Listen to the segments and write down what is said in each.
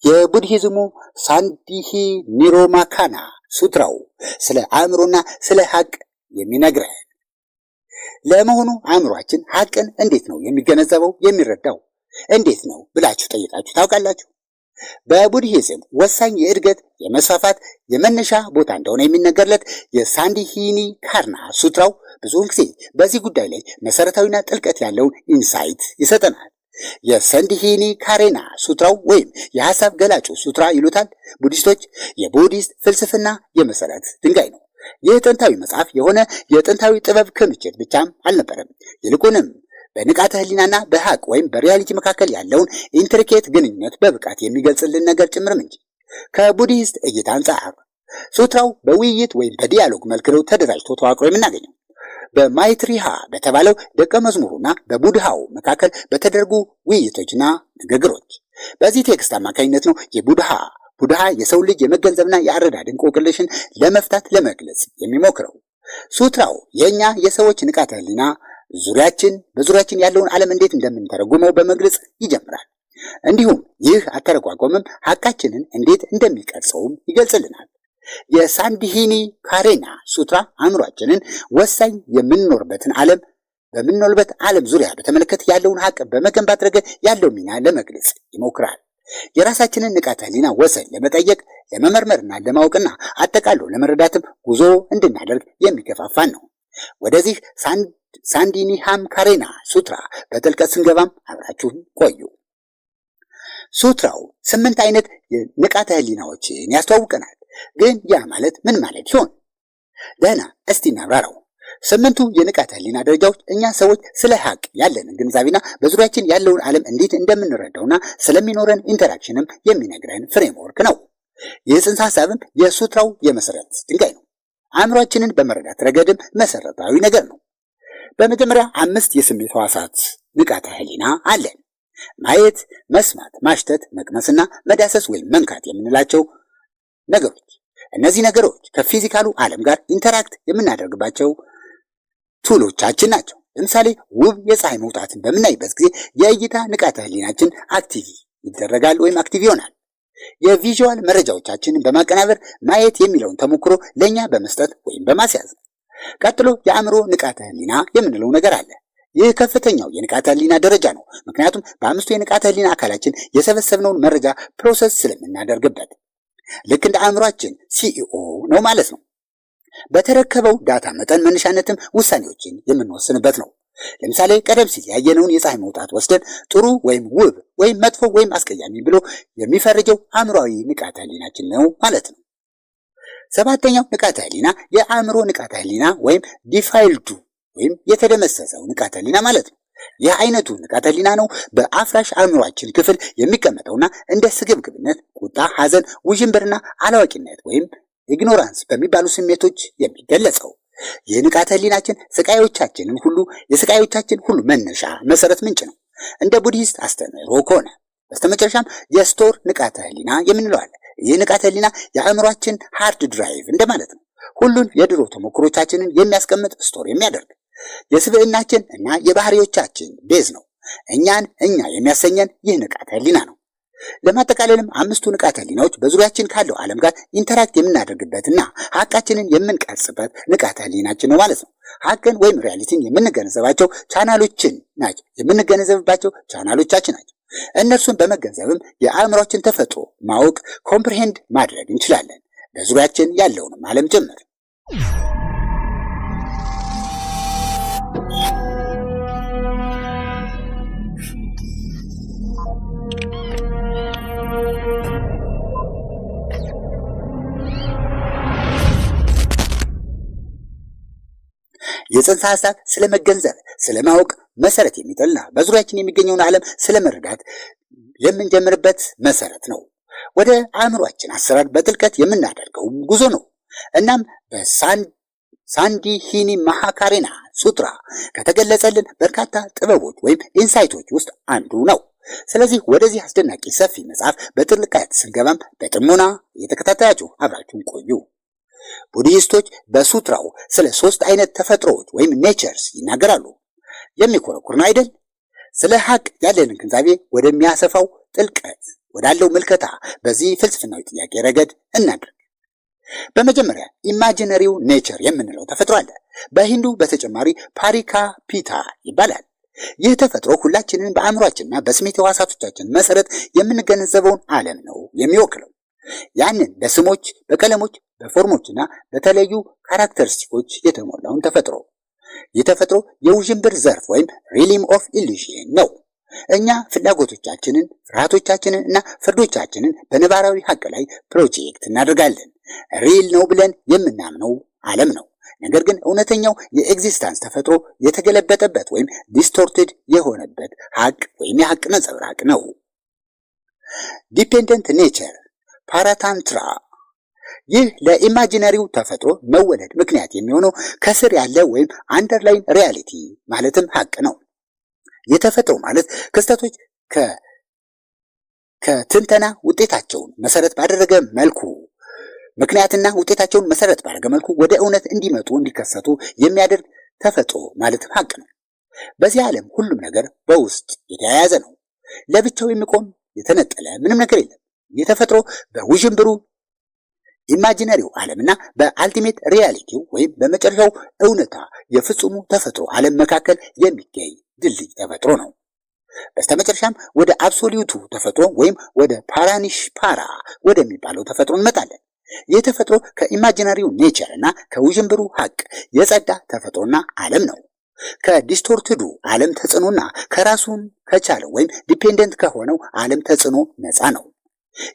የቡድሂዝሙ ሳንዲሂ ኒሮማካና ሱትራው ስለ አእምሮና ስለ ሀቅ የሚነግረን። ለመሆኑ አእምሯችን ሀቅን እንዴት ነው የሚገነዘበው የሚረዳው? እንዴት ነው ብላችሁ ጠይቃችሁ ታውቃላችሁ? በቡድሂዝም ወሳኝ የእድገት የመስፋፋት የመነሻ ቦታ እንደሆነ የሚነገርለት የሳንዲሂኒ ካርና ሱትራው ብዙውን ጊዜ በዚህ ጉዳይ ላይ መሰረታዊና ጥልቀት ያለውን ኢንሳይት ይሰጠናል። የሳንዲሂኒ ካሬና ሱትራው ወይም የሐሳብ ገላጩ ሱትራ ይሉታል ቡዲስቶች የቡዲስት ፍልስፍና የመሰረት ድንጋይ ነው። ይህ ጥንታዊ መጽሐፍ የሆነ የጥንታዊ ጥበብ ክምችት ብቻም አልነበረም። ይልቁንም በንቃተ ህሊናና በሀቅ ወይም በሪያሊቲ መካከል ያለውን ኢንትሪኬት ግንኙነት በብቃት የሚገልጽልን ነገር ጭምርም እንጂ። ከቡዲስት እይታ አንጻር ሱትራው በውይይት ወይም በዲያሎግ መልክ ነው ተደራጅቶ ተዋቅሮ የምናገኘው። በማይትሪሃ በተባለው ደቀ መዝሙሩና በቡድሃው መካከል በተደረጉ ውይይቶችና ንግግሮች በዚህ ቴክስት አማካኝነት ነው ቡድሃ የሰው ልጅ የመገንዘብና የአረዳድ እንቆቅልሽን ለመፍታት ለመግለጽ የሚሞክረው። ሱትራው የእኛ የሰዎች ንቃተ ህሊና በዙሪያችን ያለውን ዓለም እንዴት እንደምንተረጉመው በመግለጽ ይጀምራል። እንዲሁም ይህ አተረጓጎምም ሀቃችንን እንዴት እንደሚቀርጸውም ይገልጽልናል። የሳንዲሂኒ ካሬና ሱትራ አእምሯችንን ወሳኝ በምንኖርበት ዓለም ዙሪያ በተመለከተ ያለውን ሀቅ በመገንባት ረገድ ያለው ሚና ለመግለጽ ይሞክራል። የራሳችንን ንቃተ ህሊና ወሰን ለመጠየቅ ለመመርመርና ለማወቅና አጠቃሎ ለመረዳትም ጉዞ እንድናደርግ የሚገፋፋን ነው። ወደዚህ ሳንዲኒሃም ካሬና ሱትራ በጥልቀት ስንገባም አብራችሁን ቆዩ። ሱትራው 8 አይነት ንቃተ ህሊናዎችን ያስተዋውቀናል። ግን ያ ማለት ምን ማለት ይሆን? ደህና እስቲ እናብራራው። 8ቱ የንቃተ ህሊና ደረጃዎች እኛ ሰዎች ስለ ሀቅ ያለንን ግንዛቤና በዙሪያችን ያለውን ዓለም እንዴት እንደምንረዳውና ስለሚኖረን ኢንተራክሽንም የሚነግረን ፍሬምወርክ ነው። ይህ ጽንሰ ሐሳብም የሱትራው የመሰረት ድንጋይ ነው። አእምሯችንን በመረዳት ረገድም መሰረታዊ ነገር ነው። በመጀመሪያ 5 የስሜት ሕዋሳት ንቃተ ህሊና አለን። ማየት፣ መስማት፣ ማሽተት፣ መቅመስና መዳሰስ ወይም መንካት የምንላቸው ነገሮች። እነዚህ ነገሮች ከፊዚካሉ ዓለም ጋር ኢንተራክት የምናደርግባቸው ቱሎቻችን ናቸው። ለምሳሌ ውብ የፀሐይ መውጣትን በምናይበት ጊዜ የእይታ ንቃተ ህሊናችን አክቲቭ ይደረጋል ወይም አክቲቭ ይሆናል። የቪዥዋል መረጃዎቻችንን በማቀናበር ማየት የሚለውን ተሞክሮ ለእኛ በመስጠት ወይም በማስያዝ። ቀጥሎ የአእምሮ ንቃተ ህሊና የምንለው ነገር አለ። ይህ ከፍተኛው የንቃተ ህሊና ደረጃ ነው። ምክንያቱም በ5ቱ የንቃተ ህሊና አካላችን የሰበሰብነውን መረጃ ፕሮሰስ ስለምናደርግበት ልክ እንደ አእምሯችን ሲኢኦ ነው ማለት ነው። በተረከበው ዳታ መጠን መነሻነትም ውሳኔዎችን የምንወስንበት ነው። ለምሳሌ ቀደም ሲል ያየነውን የፀሐይ መውጣት ወስደን ጥሩ ወይም ውብ ወይም መጥፎ ወይም አስቀያሚ ብሎ የሚፈርጀው አእምሯዊ ንቃተ ህሊናችን ነው ማለት ነው። 7ኛው ንቃተ ህሊና የአእምሮ ንቃተ ህሊና ወይም ዲፋይልዱ ወይም የተደመሰሰው ንቃተ ህሊና ማለት ነው። ይህ አይነቱ ንቃተ ህሊና ነው በአፍራሽ አእምሯችን ክፍል የሚቀመጠውና እንደ ስግብግብነት፣ ቁጣ፣ ሐዘን፣ ውዥንብርና አላዋቂነት ወይም ኢግኖራንስ በሚባሉ ስሜቶች የሚገለጸው። ይህ ንቃተ ህሊናችን የስቃዮቻችን ሁሉ መነሻ መሰረት ምንጭ ነው እንደ ቡድሂስት አስተምህሮ ከሆነ። በስተመጨረሻም የስቶር ንቃተ ህሊና የምንለው አለ። ይህ ንቃተ ህሊና የአእምሯችን ሃርድ ድራይቭ እንደማለት ነው። ሁሉን የድሮ ተሞክሮቻችንን የሚያስቀምጥ ስቶር የሚያደርግ የስብዕናችን እና የባህሪዎቻችን ቤዝ ነው። እኛን እኛ የሚያሰኘን ይህ ንቃተ ህሊና ነው። ለማጠቃለልም 5ቱ ንቃተ ህሊናዎች በዙሪያችን ካለው ዓለም ጋር ኢንተራክት የምናደርግበትና ሀቃችንን የምንቀርጽበት ንቃተ ህሊናችን ነው ማለት ነው። ሀቅን ወይም ሪያሊቲን የምንገነዘባቸው ቻናሎቻችን ናቸው። እነርሱን በመገንዘብም የአእምሯችን ተፈጥሮ ማወቅ ኮምፕሬሄንድ ማድረግ እንችላለን፣ በዙሪያችን ያለውንም ዓለም ጭምር። የጽንሰ ሐሳብ ስለመገንዘብ ስለማወቅ መሰረት የሚጥልና በዙሪያችን የሚገኘውን ዓለም ስለመረዳት የምንጀምርበት መሰረት ነው። ወደ አእምሯችን አሰራር በጥልቀት የምናደርገው ጉዞ ነው። እናም በሳንዲሂኒ ማሃካሬና ሱትራ ከተገለጸልን በርካታ ጥበቦች ወይም ኢንሳይቶች ውስጥ አንዱ ነው። ስለዚህ ወደዚህ አስደናቂ ሰፊ መጽሐፍ በጥልቀት ስንገባም በጥሞና እየተከታተላችሁ አብራችሁን ቆዩ። ቡድሂስቶች በሱትራው ስለ 3 አይነት ተፈጥሮዎች ወይም ኔቸርስ ይናገራሉ። የሚኮረኩር ነው አይደል? ስለ ሀቅ ያለንን ግንዛቤ ወደሚያሰፋው ጥልቀት ወዳለው ምልከታ በዚህ ፍልስፍናዊ ጥያቄ ረገድ እናድርግ። በመጀመሪያ ኢማጂነሪው ኔቸር የምንለው ተፈጥሮ አለ። በሂንዱ በተጨማሪ ፓሪካ ፒታ ይባላል። ይህ ተፈጥሮ ሁላችንን በአእምሯችንና በስሜት ሕዋሳቶቻችን መሰረት የምንገነዘበውን ዓለም ነው የሚወክለው። ያንን በስሞች፣ በቀለሞች፣ በፎርሞችና በተለያዩ ካራክተሪስቲኮች የተሞላውን ተፈጥሮ። ይህ ተፈጥሮ የውዥንብር ዘርፍ ወይም ሪሊም ኦፍ ኢሉዥን ነው። እኛ ፍላጎቶቻችንን፣ ፍርሃቶቻችንን እና ፍርዶቻችንን በነባራዊ ሀቅ ላይ ፕሮጀክት እናደርጋለን። ሪል ነው ብለን የምናምነው ዓለም ነው። ነገር ግን እውነተኛው የኤግዚስታንስ ተፈጥሮ የተገለበጠበት ወይም ዲስቶርትድ የሆነበት ሀቅ ወይም የሀቅ ነጸብራቅ ነው። ዲፔንደንት ኔቸር ፓራታንትራ። ይህ ለኢማጂነሪው ተፈጥሮ መወለድ ምክንያት የሚሆነው ከስር ያለ ወይም አንደርላይን ሪያሊቲ ማለትም ሀቅ ነው። የተፈጥሮ ማለት ክስተቶች ከትንተና ውጤታቸውን መሰረት ባደረገ መልኩ ምክንያትና ውጤታቸውን መሰረት ባደረገ መልኩ ወደ እውነት እንዲመጡ እንዲከሰቱ የሚያደርግ ተፈጥሮ ማለትም ሀቅ ነው። በዚህ ዓለም ሁሉም ነገር በውስጥ የተያያዘ ነው። ለብቻው የሚቆም የተነጠለ ምንም ነገር የለም። የተፈጥሮ በውዥንብሩ ኢማጂነሪው ዓለምና በአልቲሜት ሪያሊቲው ወይም በመጨረሻው እውነታ የፍጹሙ ተፈጥሮ ዓለም መካከል የሚገኝ ድልድይ ተፈጥሮ ነው። በስተመጨረሻም ወደ አብሶሉቱ ተፈጥሮ ወይም ወደ ፓራኒሽፓራ ወደሚባለው ተፈጥሮ እንመጣለን። ይህ ተፈጥሮ ከኢማጂነሪው ኔቸር እና ከውዥንብሩ ሀቅ የጸዳ ተፈጥሮና ዓለም ነው። ከዲስቶርትዱ ዓለም ተጽዕኖና ከራሱን ከቻለው ወይም ዲፔንደንት ከሆነው ዓለም ተጽዕኖ ነፃ ነው።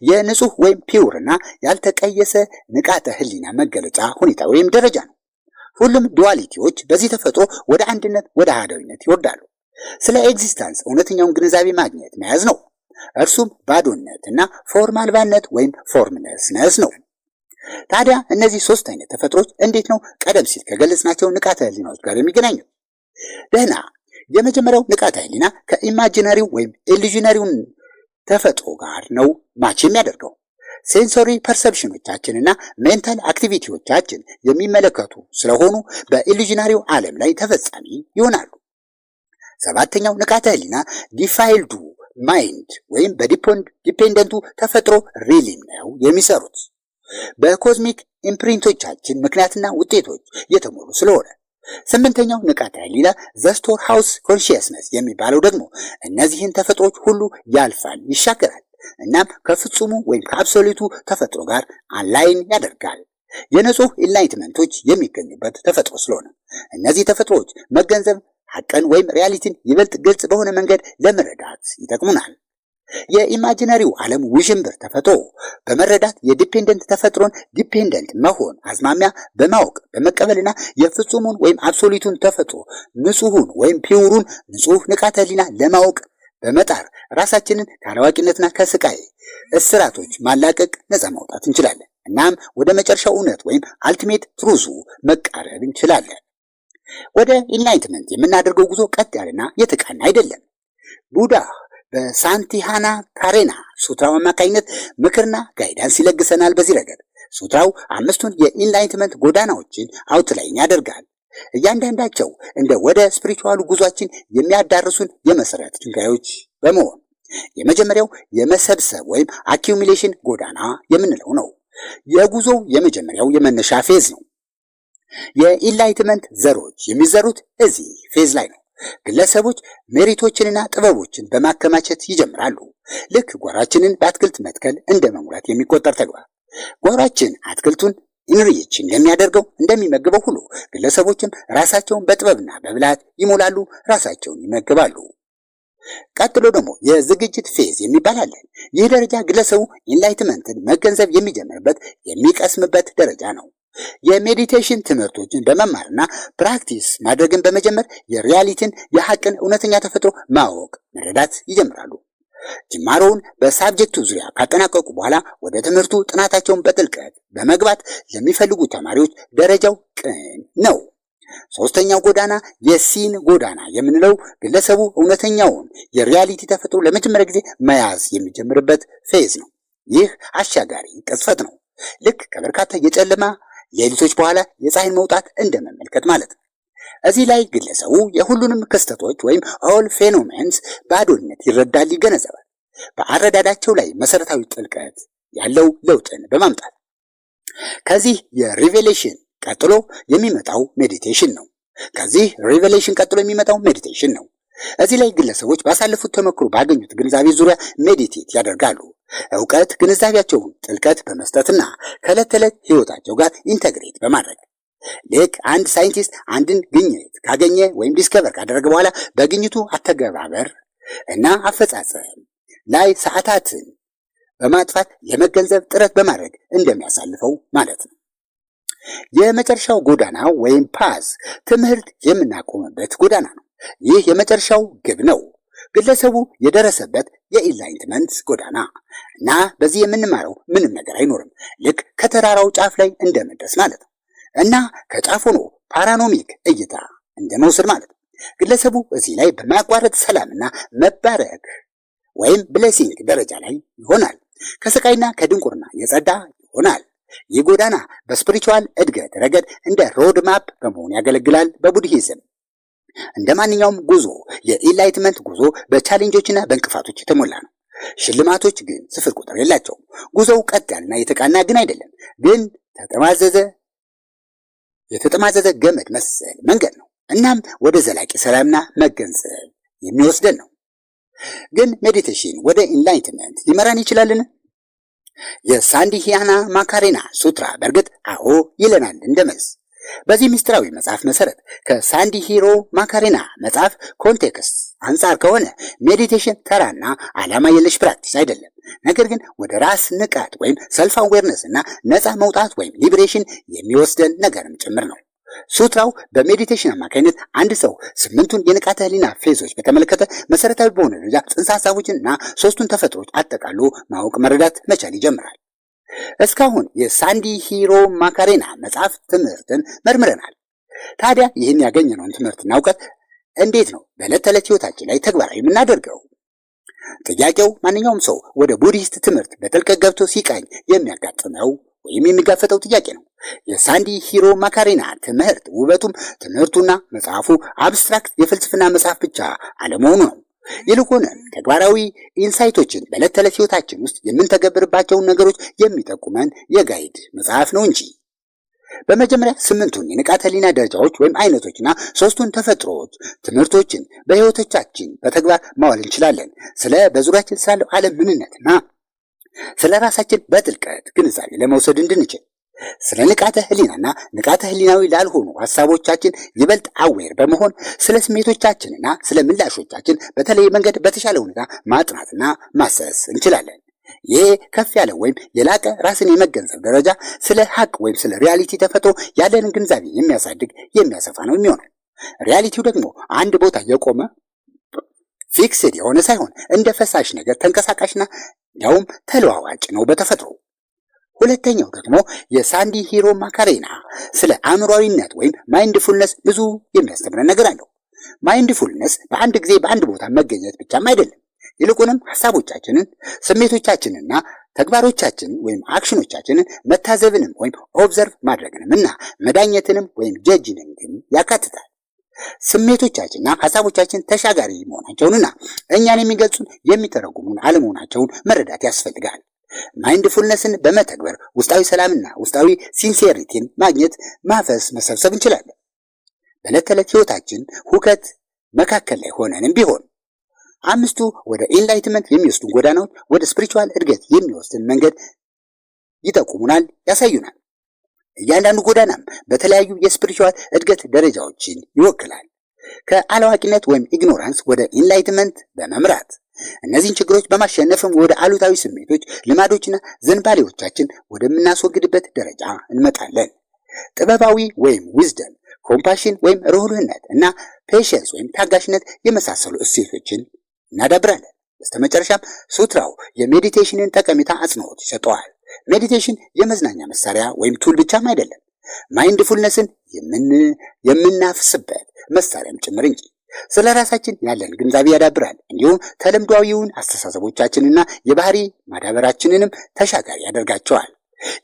የንጹህ ወይም ፒውርና ያልተቀየሰ ንቃተ ህሊና መገለጫ ሁኔታ ወይም ደረጃ ነው። ሁሉም ዱዋሊቲዎች በዚህ ተፈጥሮ ወደ አንድነት፣ ወደ አሃዳዊነት ይወርዳሉ። ስለ ኤግዚስታንስ እውነተኛውን ግንዛቤ ማግኘት መያዝ ነው። እርሱም ባዶነት እና ፎርም አልባነት ወይም ፎርምለስነስ ነው። ታዲያ እነዚህ ሶስት አይነት ተፈጥሮች እንዴት ነው ቀደም ሲል ከገለጽናቸው ንቃተ ህሊናዎች ጋር የሚገናኘው? ደህና፣ የመጀመሪያው ንቃተ ህሊና ከኢማጂነሪው ወይም ኢሉዥነሪውን ተፈጥሮ ጋር ነው ማች የሚያደርገው። ሴንሶሪ ፐርሰፕሽኖቻችንና ሜንታል አክቲቪቲዎቻችን የሚመለከቱ ስለሆኑ በኢሉዥናሪው ዓለም ላይ ተፈጻሚ ይሆናሉ። ሰባተኛው ንቃተ ህሊና ዲፋይልዱ ማይንድ ወይም በዲፔንደንቱ ተፈጥሮ ሪሊም ነው የሚሰሩት። በኮዝሚክ ኢምፕሪንቶቻችን ምክንያትና ውጤቶች የተሞሉ ስለሆነ። ስምንተኛው ንቃተ ህሊና ዘስቶር ሃውስ ኮንሺየስነስ የሚባለው ደግሞ እነዚህን ተፈጥሮች ሁሉ ያልፋል፣ ይሻገራል። እናም ከፍጹሙ ወይም ከአብሶሉቱ ተፈጥሮ ጋር አንላይን ያደርጋል። የንጹህ ኢንላይትመንቶች የሚገኙበት ተፈጥሮ ስለሆነ እነዚህ ተፈጥሮዎች መገንዘብ ሀቅን ወይም ሪያሊቲን ይበልጥ ግልጽ በሆነ መንገድ ለመረዳት ይጠቅሙናል። የኢማጂነሪው ዓለም ውዥንብር ተፈጥሮ በመረዳት የዲፔንደንት ተፈጥሮን ዲፔንደንት መሆን አዝማሚያ በማወቅ በመቀበልና የፍጹሙን ወይም አብሶሉቱን ተፈጥሮ ንጹሁን ወይም ፒውሩን ንጹህ ንቃተ ህሊና ለማወቅ በመጣር ራሳችንን ካላዋቂነትና ከስቃይ እስራቶች ማላቀቅ ነፃ ማውጣት እንችላለን። እናም ወደ መጨረሻው እውነት ወይም አልቲሜት ትሩዙ መቃረብ እንችላለን። ወደ ኢንላይትመንት የምናደርገው ጉዞ ቀጥ ያለና የተቃና አይደለም። ቡዳ በሳንቲሃና ካሬና ሱትራው አማካኝነት ምክርና ጋይዳንስ ይለግሰናል። በዚህ ረገድ ሱትራው አምስቱን የኢንላይትመንት ጎዳናዎችን አውትላይን ያደርጋል። እያንዳንዳቸው እንደ ወደ ስፒሪቹዋሉ ጉዟችን የሚያዳርሱን የመሰረት ድንጋዮች በመሆን የመጀመሪያው የመሰብሰብ ወይም አኪዩሚሌሽን ጎዳና የምንለው ነው። የጉዞው የመጀመሪያው የመነሻ ፌዝ ነው። የኢንላይትመንት ዘሮች የሚዘሩት እዚህ ፌዝ ላይ ነው። ግለሰቦች ሜሪቶችንና ጥበቦችን በማከማቸት ይጀምራሉ። ልክ ጓሯችንን በአትክልት መትከል እንደ መሙላት የሚቆጠር ተግባር። ጓሯችን አትክልቱን ኢንሪች እንደሚያደርገው እንደሚመግበው ሁሉ ግለሰቦችም ራሳቸውን በጥበብና በብልሃት ይሞላሉ፣ ራሳቸውን ይመግባሉ። ቀጥሎ ደግሞ የዝግጅት ፌዝ የሚባል አለ። ይህ ደረጃ ግለሰቡ ኢንላይትመንትን መገንዘብ የሚጀምርበት የሚቀስምበት ደረጃ ነው። የሜዲቴሽን ትምህርቶችን በመማርና ፕራክቲስ ማድረግን በመጀመር የሪያሊቲን የሐቅን እውነተኛ ተፈጥሮ ማወቅ መረዳት ይጀምራሉ። ጅማሮውን በሳብጀክቱ ዙሪያ ካጠናቀቁ በኋላ ወደ ትምህርቱ ጥናታቸውን በጥልቀት በመግባት ለሚፈልጉ ተማሪዎች ደረጃው ቅን ነው። ሶስተኛው ጎዳና የሲን ጎዳና የምንለው ግለሰቡ እውነተኛውን የሪያሊቲ ተፈጥሮ ለመጀመሪያ ጊዜ መያዝ የሚጀምርበት ፌዝ ነው። ይህ አሻጋሪ ቅጽበት ነው። ልክ ከበርካታ የጨለማ ሌሊቶች በኋላ የፀሐይን መውጣት እንደመመልከት ማለት ነው። እዚህ ላይ ግለሰቡ የሁሉንም ክስተቶች ወይም ኦል ፌኖሜንስ ባዶነት ይረዳል፣ ይገነዘባል። በአረዳዳቸው ላይ መሰረታዊ ጥልቀት ያለው ለውጥን በማምጣት ከዚህ የሪቬሌሽን ቀጥሎ የሚመጣው ሜዲቴሽን ነው። እዚህ ላይ ግለሰቦች ባሳለፉት ተመክሮ ባገኙት ግንዛቤ ዙሪያ ሜዲቴት ያደርጋሉ። እውቀት ግንዛቤያቸውን ጥልቀት በመስጠትና ከዕለት ተዕለት ህይወታቸው ጋር ኢንተግሬት በማድረግ ልክ አንድ ሳይንቲስት አንድን ግኝት ካገኘ ወይም ዲስከቨር ካደረገ በኋላ በግኝቱ አተገባበር እና አፈጻጸም ላይ ሰዓታትን በማጥፋት ለመገንዘብ ጥረት በማድረግ እንደሚያሳልፈው ማለት ነው። የመጨረሻው ጎዳና ወይም ፓዝ ትምህርት የምናቆምበት ጎዳና ነው። ይህ የመጨረሻው ግብ ነው፣ ግለሰቡ የደረሰበት የኢንላይትመንት ጎዳና እና በዚህ የምንማረው ምንም ነገር አይኖርም። ልክ ከተራራው ጫፍ ላይ እንደመድረስ ማለት ነው እና ከጫፍ ሆኖ ፓራኖሚክ እይታ እንደመውሰድ ማለት ነው። ግለሰቡ እዚህ ላይ በማያቋርጥ ሰላምና መባረክ ወይም ብሌሲንግ ደረጃ ላይ ይሆናል። ከስቃይና ከድንቁርና የጸዳ ይሆናል። ይህ ጎዳና በስፒሪቹዋል እድገት ረገድ እንደ ሮድ ማፕ በመሆን ያገለግላል። በቡድሂዝም እንደ ማንኛውም ጉዞ የኢንላይትመንት ጉዞ በቻሌንጆችና በእንቅፋቶች የተሞላ ነው። ሽልማቶች ግን ስፍር ቁጥር የላቸውም። ጉዞው ቀጥ ያለና የተቃና ግን አይደለም፣ ግን የተጠማዘዘ ገመድ መሰል መንገድ ነው። እናም ወደ ዘላቂ ሰላምና መገንዘብ የሚወስደን ነው። ግን ሜዲቴሽን ወደ ኢንላይትመንት ሊመራን ይችላልን? የሳንዲሂያና ማካሬና ሱትራ በእርግጥ አዎ ይለናል እንደ መልስ። በዚህ ምስጢራዊ መጽሐፍ መሰረት ከሳንዲሂሮ ማካሬና መጽሐፍ ኮንቴክስት አንጻር ከሆነ ሜዲቴሽን ተራና ዓላማ የለሽ ፕራክቲስ አይደለም፣ ነገር ግን ወደ ራስ ንቃት ወይም ሰልፍ አዌርነስ እና ነፃ መውጣት ወይም ሊብሬሽን የሚወስደን ነገርም ጭምር ነው። ሱትራው በሜዲቴሽን አማካኝነት አንድ ሰው 8ቱን የንቃተ ህሊና ፌዞች በተመለከተ መሰረታዊ በሆነ ደረጃ ጽንሰ ሐሳቦችንና 3ቱን ተፈጥሮች አጠቃሎ ማወቅ መረዳት መቻል ይጀምራል። እስካሁን የሳንዲሂሮ ማካሬና መጽሐፍ ትምህርትን መርምረናል። ታዲያ ይህን ያገኘነውን ትምህርትና እውቀት እንዴት ነው በዕለት ተዕለት ህይወታችን ላይ ተግባራዊ የምናደርገው? ጥያቄው ማንኛውም ሰው ወደ ቡድሂስት ትምህርት በጥልቀት ገብቶ ሲቃኝ የሚያጋጥመው ወይም የሚጋፈጠው ጥያቄ ነው። የሳንዲሂሮ ማካሬና ትምህርት ውበቱም ትምህርቱና መጽሐፉ አብስትራክት የፍልስፍና መጽሐፍ ብቻ አለመሆኑ ነው። ይልቁንም ተግባራዊ ኢንሳይቶችን በዕለት ተዕለት ህይወታችን ውስጥ የምንተገብርባቸውን ነገሮች የሚጠቁመን የጋይድ መጽሐፍ ነው እንጂ። በመጀመሪያ 8ቱን የንቃተ ህሊና ደረጃዎች ወይም አይነቶችና 3ቱን ተፈጥሮዎች ትምህርቶችን በህይወቶቻችን በተግባር ማዋል እንችላለን። ስለ በዙሪያችን ስላለው ዓለም ምንነትና ስለ ራሳችን በጥልቀት ግንዛቤ ለመውሰድ እንድንችል ስለ ንቃተ ህሊናና ንቃተ ህሊናዊ ላልሆኑ ሐሳቦቻችን ይበልጥ አዌር በመሆን ስለ ስሜቶቻችንና ስለ ምላሾቻችን በተለየ መንገድ በተሻለ ሁኔታ ማጥናትና ማሰስ እንችላለን። ይህ ከፍ ያለ ወይም የላቀ ራስን የመገንዘብ ደረጃ ስለ ሀቅ ወይም ስለ ሪያሊቲ ተፈጥሮ ያለንን ግንዛቤ የሚያሳድግ የሚያሰፋ ነው የሚሆነው። ሪያሊቲው ደግሞ አንድ ቦታ የቆመ ፊክስድ የሆነ ሳይሆን እንደ ፈሳሽ ነገር ተንቀሳቃሽና ያውም ተለዋዋጭ ነው በተፈጥሮ። ሁለተኛው ደግሞ የሳንዲሂሮ ማካሬና ስለ አእምሯዊነት ወይም ማይንድፉልነስ ብዙ የሚያስተምረን ነገር አለው። ማይንድፉልነስ በአንድ ጊዜ በአንድ ቦታ መገኘት ብቻም አይደለም፣ ይልቁንም ሐሳቦቻችንን፣ ስሜቶቻችንና ተግባሮቻችንን ወይም አክሽኖቻችንን መታዘብንም ወይም ኦብዘርቭ ማድረግንም እና መዳኘትንም ወይም ጀጅንግን ያካትታል። ስሜቶቻችንና ሐሳቦቻችን ተሻጋሪ መሆናቸውንና እኛን የሚገልጹን የሚተረጉሙን አለመሆናቸውን መረዳት ያስፈልጋል። ማይንድፉልነስን በመተግበር ውስጣዊ ሰላምና ውስጣዊ ሲንሴሪቲን ማግኘት፣ ማፈስ፣ መሰብሰብ እንችላለን። በዕለት ተዕለት ህይወታችን ሁከት መካከል ላይ ሆነንም ቢሆን 5ቱ ወደ ኢንላይትመንት የሚወስዱን ጎዳናዎች ወደ ስፒሪቹዋል እድገት የሚወስድን መንገድ ይጠቁሙናል፣ ያሳዩናል። እያንዳንዱ ጎዳናም በተለያዩ የስፒሪቹዋል እድገት ደረጃዎችን ይወክላል። ከአላዋቂነት ወይም ኢግኖራንስ ወደ ኢንላይትመንት በመምራት እነዚህን ችግሮች በማሸነፍም ወደ አሉታዊ ስሜቶች፣ ልማዶችና ዝንባሌዎቻችን ወደምናስወግድበት ደረጃ እንመጣለን። ጥበባዊ ወይም ዊዝደም፣ ኮምፓሽን ወይም ርህሩህነት እና ፔሽንስ ወይም ታጋሽነት የመሳሰሉ እሴቶችን እናዳብራለን። በስተመጨረሻም ሱትራው የሜዲቴሽንን ጠቀሜታ አጽንዖት ይሰጠዋል። ሜዲቴሽን የመዝናኛ መሳሪያ ወይም ቱል ብቻም አይደለም፣ ማይንድፉልነስን የምናፍስበት መሳሪያም ጭምር እንጂ። ስለ ራሳችን ያለን ግንዛቤ ያዳብራል። እንዲሁም ተለምዷዊውን አስተሳሰቦቻችንና የባህሪ ማዳበራችንንም ተሻጋሪ ያደርጋቸዋል።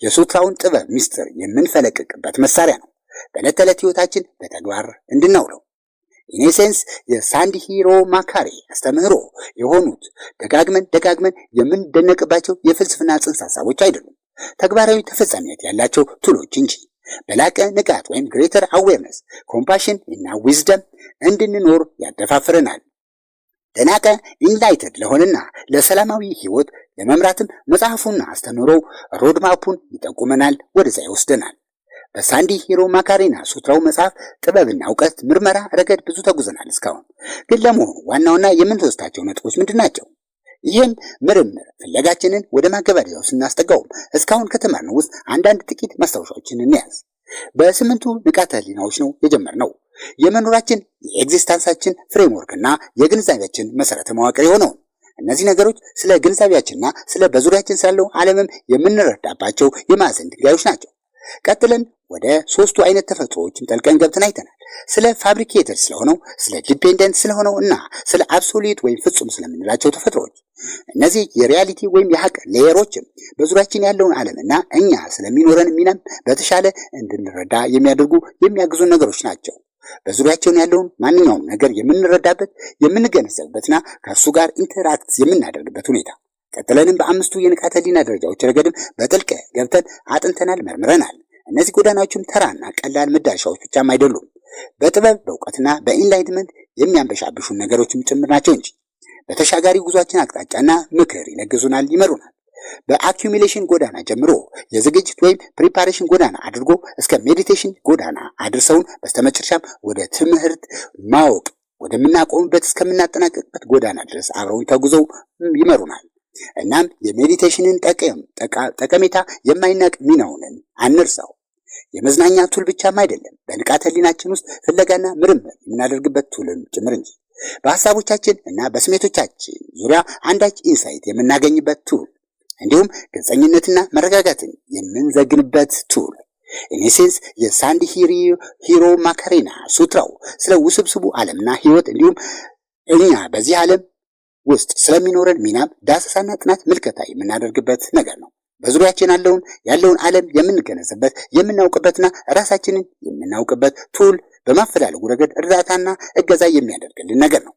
የሱትራውን ጥበብ ምስጢር የምንፈለቅቅበት መሳሪያ ነው፣ በዕለት ተዕለት ህይወታችን በተግባር እንድናውለው። ኢኔሴንስ የሳንዲሂሮ ማካሪ አስተምህሮ የሆኑት ደጋግመን የምንደነቅባቸው የፍልስፍና ጽንሰ ሐሳቦች አይደሉም፣ ተግባራዊ ተፈጻሚነት ያላቸው ቱሎች እንጂ። በላቀ ንቃት ወይም ግሬተር አዌርነስ፣ ኮምፓሽን እና ዊዝደም እንድንኖር ያደፋፍረናል። ለናቀ ኢንላይትድ ለሆነና ለሰላማዊ ህይወት ለመምራትም መጽሐፉና አስተምህሮው ሮድማፑን ይጠቁመናል፣ ወደዛ ይወስደናል። በሳንዲሂሮ ማካሪና ሱትራው መጽሐፍ ጥበብና እውቀት ምርመራ ረገድ ብዙ ተጉዘናል እስካሁን። ግን ለመሆኑ ዋናውና የምንወስዳቸው ነጥቦች ምንድን ናቸው? ይህን ምርምር ፍለጋችንን ወደ ማገባደጃው ስናስጠጋውም እስካሁን ከተማርነው ውስጥ አንዳንድ ጥቂት ማስታወሻዎችን እንያዝ። በስምንቱ ንቃተ ህሊናዎች ነው የጀመርነው። የመኖራችን የኤግዚስታንሳችን ፍሬምወርክና የግንዛቤያችን መሰረተ መዋቅር የሆነውን እነዚህ ነገሮች ስለ ግንዛቤያችንና ስለ በዙሪያችን ስላለው ዓለምም የምንረዳባቸው የማዕዘን ድንጋዮች ናቸው። ቀጥለን ወደ ሶስቱ አይነት ተፈጥሮዎችን ጠልቀን ገብተን አይተናል። ስለ ፋብሪኬተር ስለሆነው፣ ስለ ዲፔንደንት ስለሆነው እና ስለ አብሶሉት ወይም ፍጹም ስለምንላቸው ተፈጥሮዎች። እነዚህ የሪያሊቲ ወይም የሐቅ ሌየሮችም በዙሪያችን ያለውን ዓለምና እኛ ስለሚኖረን ሚናም በተሻለ እንድንረዳ የሚያግዙን ነገሮች ናቸው። በዙሪያችን ያለውን ማንኛውም ነገር የምንረዳበት የምንገነዘብበትና ከእሱ ጋር ኢንተራክት የምናደርግበት ሁኔታ። ቀጥለንም በአምስቱ የንቃተ ህሊና ደረጃዎች ረገድም በጥልቅ ገብተን አጥንተናል፣ መርምረናል። እነዚህ ጎዳናዎችም ተራና ቀላል መዳረሻዎች ብቻም አይደሉም፣ በጥበብ በእውቀትና በኢንላይትመንት የሚያንበሻብሹን ነገሮችም ጭምር ናቸው እንጂ። በተሻጋሪ ጉዟችን አቅጣጫና ምክር ይለግዙናል፣ ይመሩናል። በአኪዩሚሌሽን ጎዳና ጀምሮ የዝግጅት ወይም ፕሪፓሬሽን ጎዳና አድርጎ እስከ ሜዲቴሽን ጎዳና አድርሰውን በስተመጨረሻም ወደ ትምህርት ማወቅ ወደምናቆምበት እስከምናጠናቀቅበት ጎዳና ድረስ አብረውን ተጉዘው ይመሩናል። እናም የሜዲቴሽንን ጠቀሜታ የማይናቅ ሚናውንን አንርሳው። የመዝናኛ ቱል ብቻም አይደለም፣ በንቃተ ህሊናችን ውስጥ ፍለጋና ምርምር የምናደርግበት ቱልም ጭምር እንጂ። በሐሳቦቻችን እና በስሜቶቻችን ዙሪያ አንዳች ኢንሳይት የምናገኝበት ቱል፣ እንዲሁም ግልጸኝነትና መረጋጋትን የምንዘግንበት ቱል። ኢኔሴንስ የሳንዲሂሮ ማካሪና ሱትራው ስለ ውስብስቡ ዓለምና ህይወት እንዲሁም እኛ በዚህ ዓለም ውስጥ ስለሚኖረን ሚናም ዳሰሳና ጥናት ምልከታ የምናደርግበት ነገር ነው። በዙሪያችን ያለውን ዓለም የምንገነዘበት የምናውቅበትና ራሳችንን የምናውቅበት ቱል በማፈላለጉ ረገድ እርዳታና እገዛ የሚያደርግልን ነገር ነው።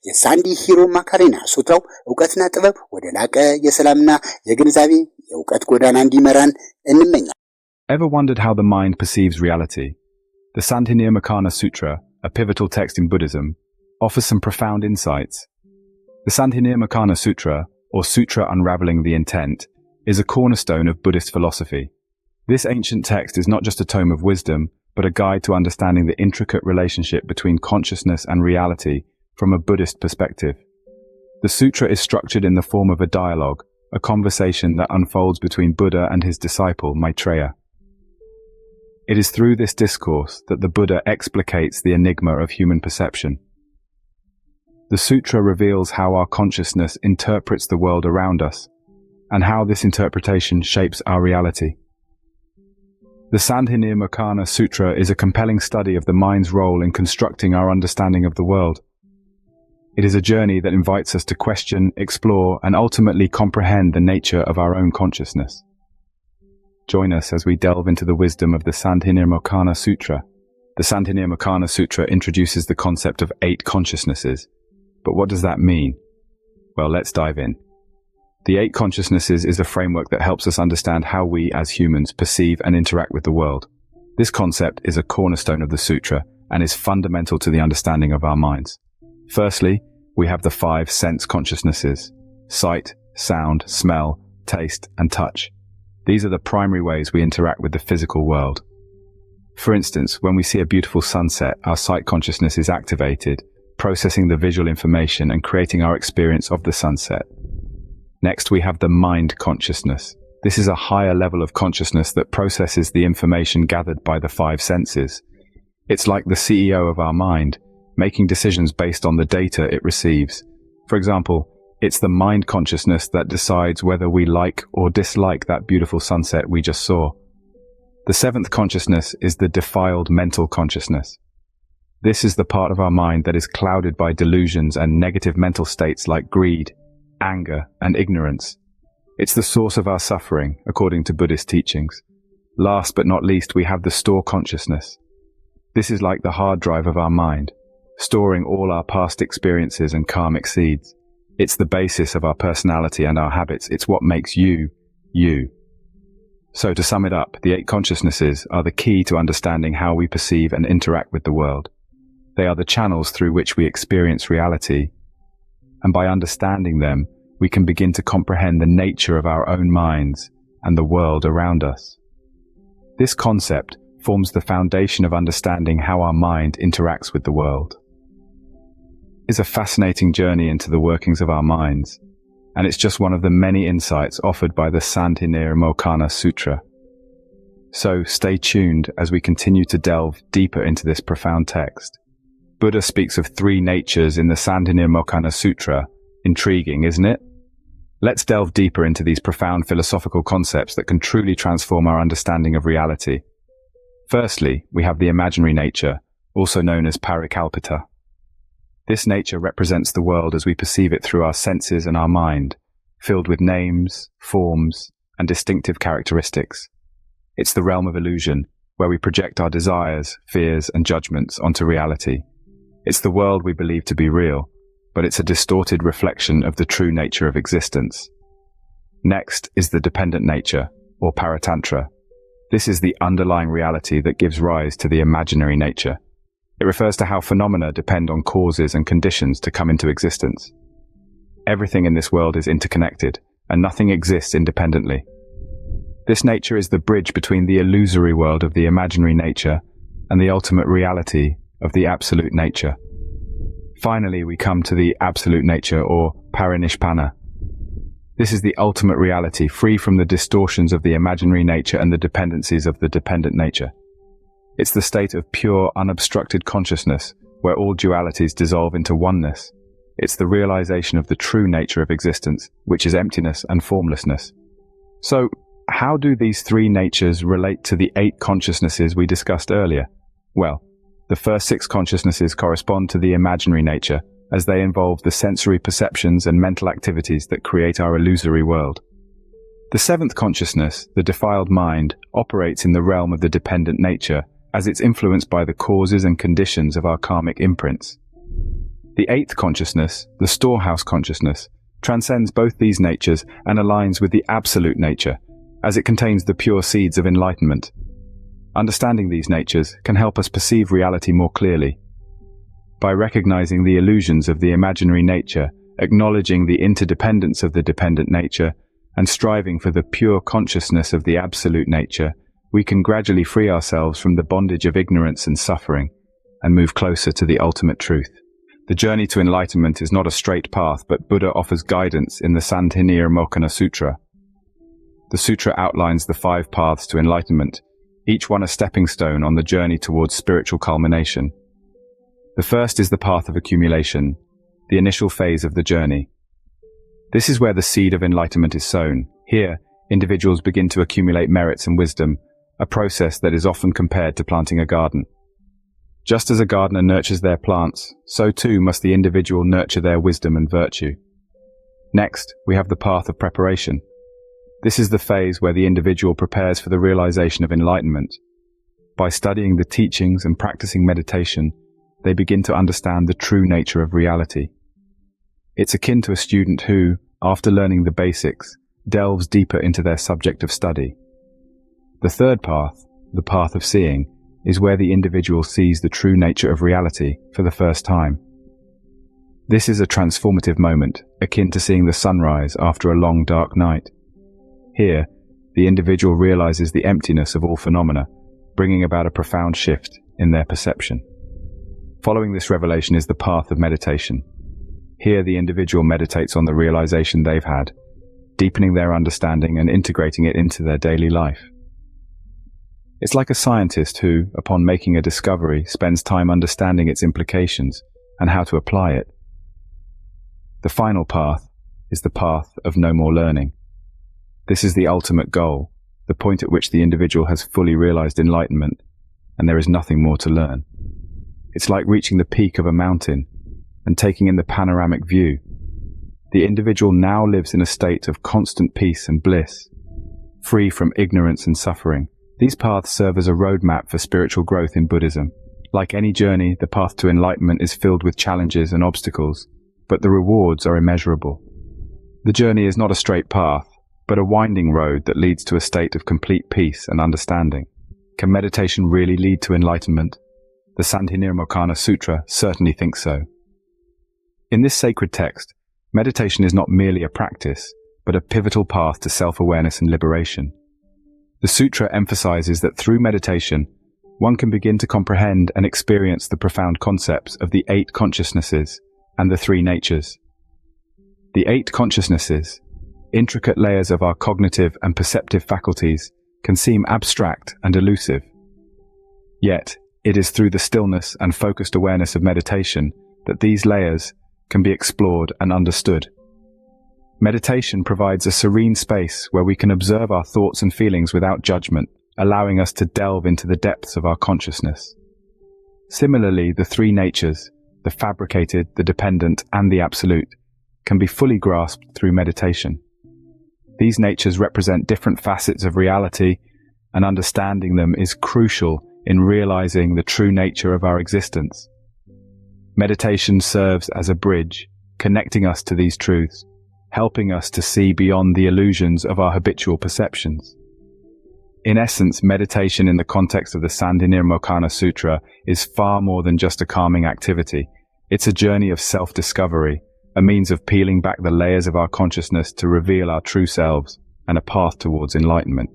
የሳንዲሂሮ ማካሪና ሱትራው እውቀትና ጥበብ ወደ ላቀ የሰላምና የግንዛቤ የእውቀት ጎዳና እንዲመራን እንመኛለን። Ever wondered how the mind perceives reality? The Sandhinirmakana Sutra, a pivotal text in Buddhism, offers some profound insights. The Sandhinirmakana Sutra, or Sutra Unraveling the Intent, is a cornerstone of Buddhist philosophy. This ancient text is not just a tome of wisdom, but a guide to understanding the intricate relationship between consciousness and reality from a Buddhist perspective. The sutra is structured in the form of a dialogue, a conversation that unfolds between Buddha and his disciple Maitreya. It is through this discourse that the Buddha explicates the enigma of human perception. The sutra reveals how our consciousness interprets the world around us, and how this interpretation shapes our reality. The Sandhinirmakana Sutra is a compelling study of the mind's role in constructing our understanding of the world. It is a journey that invites us to question, explore, and ultimately comprehend the nature of our own consciousness. Join us as we delve into the wisdom of the Sandhinirmakana Sutra. The Sandhinirmakana Sutra introduces the concept of 8 consciousnesses. But what does that mean? Well, let's dive in. The 8 consciousnesses is a framework that helps us understand how we, as humans, perceive and interact with the world. This concept is a cornerstone of the sutra and is fundamental to the understanding of our minds. Firstly, we have the 5 sense consciousnesses: sight, sound, smell, taste, and touch. These are the primary ways we interact with the physical world. For instance, when we see a beautiful sunset, our sight consciousness is activated, processing the visual information and creating our experience of the sunset. Next, we have the mind consciousness. This is a higher level of consciousness that processes the information gathered by the 5 senses. It's like the CEO of our mind, making decisions based on the data it receives. For example, it's the mind consciousness that decides whether we like or dislike that beautiful sunset we just saw. The 7th consciousness is the defiled mental consciousness. This is the part of our mind that is clouded by delusions and negative mental states like greed, anger, and ignorance. It's the source of our suffering, according to Buddhist teachings. Last but not least, we have the store consciousness. This is like the hard drive of our mind, storing all our past experiences and karmic seeds. It's the basis of our personality and our habits. It's what makes you, you. So to sum it up, the 8 consciousnesses are the key to understanding how we perceive and interact with the world. They are the channels through which we experience reality, and by understanding them, we can begin to comprehend the nature of our own minds and the world around us. This concept forms the foundation of understanding how our mind interacts with the world. It's a fascinating journey into the workings of our minds, and it's just one of the many insights offered by the Sandhinirmocana Sutra. So stay tuned as we continue to delve deeper into this profound text. Buddha speaks of 3 natures in the Sandhinirmocana Sutra. Intriguing, isn't it? Let's delve deeper into these profound philosophical concepts that can truly transform our understanding of reality. Firstly, we have the imaginary nature, also known as parikalpita. This nature represents the world as we perceive it through our senses and our mind, filled with names, forms, and distinctive characteristics. It's the realm of illusion, where we project our desires, fears, and judgments onto reality. It's the world we believe to be real, but it's a distorted reflection of the true nature of existence. Next is the dependent nature, or paratantra. This is the underlying reality that gives rise to the imaginary nature. It refers to how phenomena depend on causes and conditions to come into existence. Everything in this world is interconnected, and nothing exists independently. This nature is the bridge between the illusory world of the imaginary nature and the ultimate reality of the absolute nature. Finally, we come to the absolute nature, or parinishpanna. This is the ultimate reality, free from the distortions of the imaginary nature and the dependencies of the dependent nature. It's the state of pure, unobstructed consciousness, where all dualities dissolve into oneness. It's the realization of the true nature of existence, which is emptiness and formlessness. So, how do these 3 natures relate to the 8 consciousnesses we discussed earlier? Well, the first 6 consciousnesses correspond to the imaginary nature, as they involve the sensory perceptions and mental activities that create our illusory world. The 7th consciousness, the defiled mind, operates in the realm of the dependent nature, as it's influenced by the causes and conditions of our karmic imprints. The 8th consciousness, the storehouse consciousness, transcends both these natures and aligns with the absolute nature, as it contains the pure seeds of enlightenment. Understanding these natures can help us perceive reality more clearly. By recognizing the illusions of the imaginary nature, acknowledging the interdependence of the dependent nature, and striving for the pure consciousness of the absolute nature, we can gradually free ourselves from the bondage of ignorance and suffering, and move closer to the ultimate truth. The journey to enlightenment is not a straight path, but Buddha offers guidance in the Sandhinirmocana Sutra. The sutra outlines the 5 paths to enlightenment, each one a stepping stone on the journey towards spiritual culmination. The first is the path of accumulation, the initial phase of the journey. This is where the seed of enlightenment is sown. Here, individuals begin to accumulate merits and wisdom, a process that is often compared to planting a garden. Just as a gardener nurtures their plants, so too must the individual nurture their wisdom and virtue. Next, we have the path of preparation. This is the phase where the individual prepares for the realization of enlightenment. By studying the teachings and practicing meditation, they begin to understand the true nature of reality. It's akin to a student who, after learning the basics, delves deeper into their subject of study. The third path, the path of seeing, is where the individual sees the true nature of reality for the first time. This is a transformative moment, akin to seeing the sunrise after a long dark night. Here, the individual realizes the emptiness of all phenomena, bringing about a profound shift in their perception. Following this revelation is the path of meditation. Here, the individual meditates on the realization they've had, deepening their understanding and integrating it into their daily life. It's like a scientist who, upon making a discovery, spends time understanding its implications and how to apply it. The final path is the path of no more learning. This is the ultimate goal, the point at which the individual has fully realized enlightenment, and there is nothing more to learn. It's like reaching the peak of a mountain and taking in the panoramic view. The individual now lives in a state of constant peace and bliss, free from ignorance and suffering. These paths serve as a roadmap for spiritual growth in Buddhism, Like any journey, the path to enlightenment is filled with challenges and obstacles, but the rewards are immeasurable. The journey is not a straight path, but a winding road that leads to a state of complete peace and understanding. Can meditation really lead to enlightenment? The Sandhi-Nirmocana Sutra certainly thinks so. In this sacred text, meditation is not merely a practice, but a pivotal path to self-awareness and liberation. The sutra emphasizes that through meditation, one can begin to comprehend and experience the profound concepts of the 8 consciousnesses and the 3 natures. The 8 consciousnesses, intricate layers of our cognitive and perceptive faculties, can seem abstract and elusive. Yet, it is through the stillness and focused awareness of meditation that these layers can be explored and understood. Meditation provides a serene space where we can observe our thoughts and feelings without judgment, allowing us to delve into the depths of our consciousness. Similarly, the 3 natures, the fabricated, the dependent, and the absolute, can be fully grasped through meditation. These natures represent different facets of reality, and understanding them is crucial in realizing the true nature of our existence. Meditation serves as a bridge, connecting us to these truths, helping us to see beyond the illusions of our habitual perceptions. In essence, meditation in the context of the Sandhi-Nirmocana Sutra is far more than just a calming activity. It's a journey of self-discovery, a means of peeling back the layers of our consciousness to reveal our true selves, and a path towards enlightenment.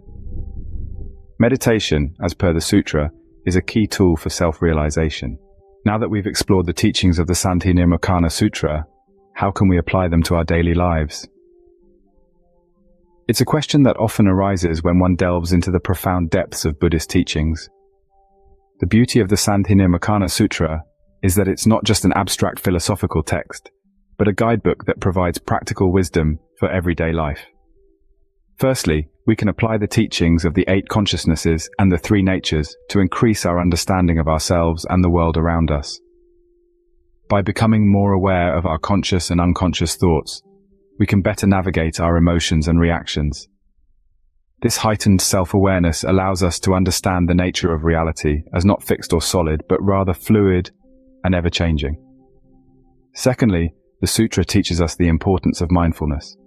Meditation, as per the sutra, is a key tool for self-realization. Now that we've explored the teachings of the Sandhi-Nirmocana Sutra, how can we apply them to our daily lives? It's a question that often arises when one delves into the profound depths of Buddhist teachings. The beauty of the Sandhi-Nirmocana Sutra is that it's not just an abstract philosophical text, but a guidebook that provides practical wisdom for everyday life. Firstly, we can apply the teachings of the 8 consciousnesses and the 3 natures to increase our understanding of ourselves and the world around us. By becoming more aware of our conscious and unconscious thoughts, we can better navigate our emotions and reactions. This heightened self-awareness allows us to understand the nature of reality as not fixed or solid, but rather fluid and ever-changing. Secondly, the sutra teaches us the importance of mindfulness.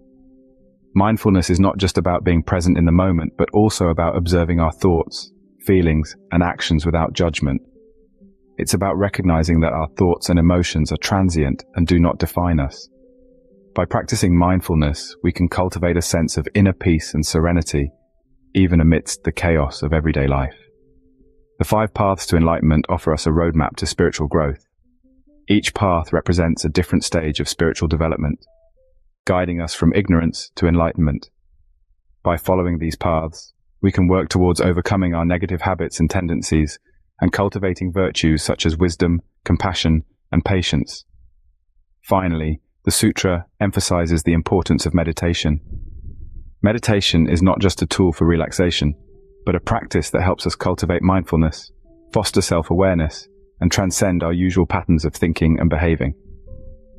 Mindfulness is not just about being present in the moment, but also about observing our thoughts, feelings, and actions without judgment. It's about recognizing that our thoughts and emotions are transient and do not define us. By practicing mindfulness, we can cultivate a sense of inner peace and serenity, even amidst the chaos of everyday life. The 5 paths to enlightenment offer us a roadmap to spiritual growth. Each path represents a different stage of spiritual development, guiding us from ignorance to enlightenment. By following these paths, we can work towards overcoming our negative habits and tendencies and cultivating virtues such as wisdom, compassion, and patience. Finally, the sutra emphasizes the importance of meditation. Meditation is not just a tool for relaxation, but a practice that helps us cultivate mindfulness, foster self-awareness, and transcend our usual patterns of thinking and behaving.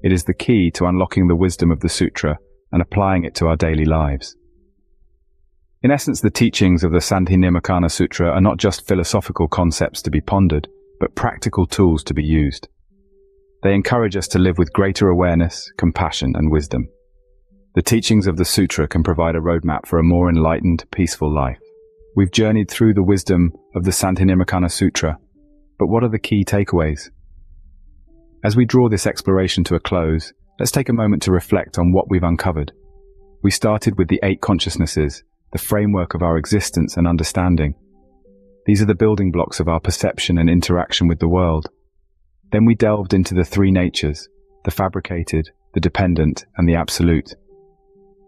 It is the key to unlocking the wisdom of the sutra and applying it to our daily lives. In essence, the teachings of the Sandhi-Nirmocana Sutra are not just philosophical concepts to be pondered, but practical tools to be used. They encourage us to live with greater awareness, compassion, and wisdom. The teachings of the sutra can provide a roadmap for a more enlightened, peaceful life. We've journeyed through the wisdom of the Sandhi-Nirmocana Sutra, but what are the key takeaways? As we draw this exploration to a close, let's take a moment to reflect on what we've uncovered. We started with the 8 consciousnesses, the framework of our existence and understanding. These are the building blocks of our perception and interaction with the world. Then we delved into the 3 natures, the fabricated, the dependent, and the absolute.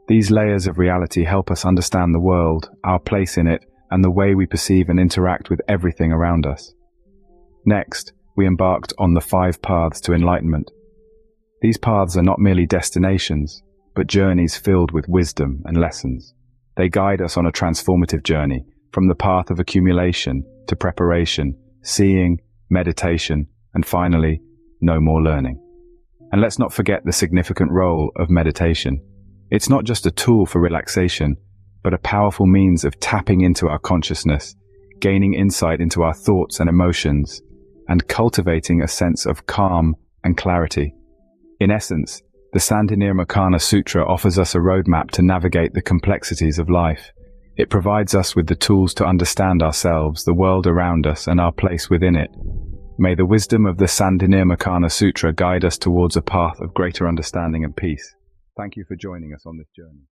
These layers of reality help us understand the world, our place in it, and the way we perceive and interact with everything around us. Next, we embarked on the 5 paths to enlightenment. These paths are not merely destinations, but journeys filled with wisdom and lessons. They guide us on a transformative journey, from the path of accumulation to preparation, seeing, meditation, and finally, no more learning. And let's not forget the significant role of meditation. It's not just a tool for relaxation, but a powerful means of tapping into our consciousness, gaining insight into our thoughts and emotions, and cultivating a sense of calm and clarity. In essence, the Sandhinirmocana Sutra offers us a roadmap to navigate the complexities of life. It provides us with the tools to understand ourselves, the world around us, and our place within it. May the wisdom of the Sandhinirmocana Sutra guide us towards a path of greater understanding and peace. Thank you for joining us on this journey.